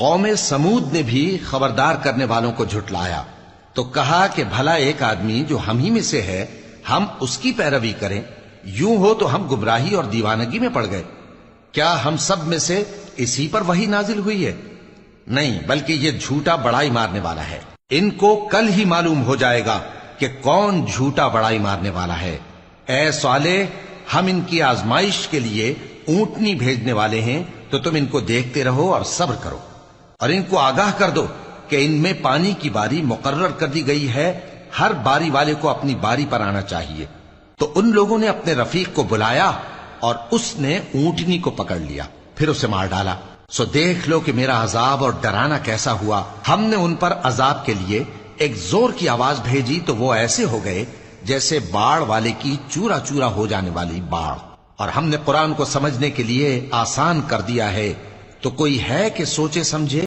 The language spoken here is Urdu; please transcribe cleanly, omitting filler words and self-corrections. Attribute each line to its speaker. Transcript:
Speaker 1: قوم سمود نے بھی خبردار کرنے والوں کو جھٹلایا تو کہا کہ بھلا ایک آدمی جو ہم ہی میں سے ہے ہم اس کی پیروی کریں؟ یوں ہو تو ہم گمراہی اور دیوانگی میں پڑ گئے۔ کیا ہم سب میں سے اسی پر وحی نازل ہوئی ہے؟ نہیں، بلکہ یہ جھوٹا بڑائی مارنے والا ہے۔ ان کو کل ہی معلوم ہو جائے گا کہ کون جھوٹا بڑائی مارنے والا ہے۔ اے صالح، ہم ان کی آزمائش کے لیے اونٹنی بھیجنے والے ہیں، تو تم ان کو دیکھتے رہو اور صبر کرو، اور ان کو آگاہ کر دو کہ ان میں پانی کی باری مقرر کر دی گئی ہے، ہر باری والے کو اپنی باری پر آنا چاہیے۔ تو ان لوگوں نے اپنے رفیق کو بلایا اور اس نے اونٹنی کو پکڑ لیا، پھر اسے مار ڈالا۔ سو دیکھ لو کہ میرا عذاب اور ڈرانا کیسا ہوا۔ ہم نے ان پر عذاب کے لیے ایک زور کی آواز بھیجی تو وہ ایسے ہو گئے جیسے باڑ والے کی چورا چورا ہو جانے والی باڑ۔ اور ہم نے قرآن کو سمجھنے کے لیے آسان کر دیا ہے، تو کوئی ہے کہ سوچے سمجھے؟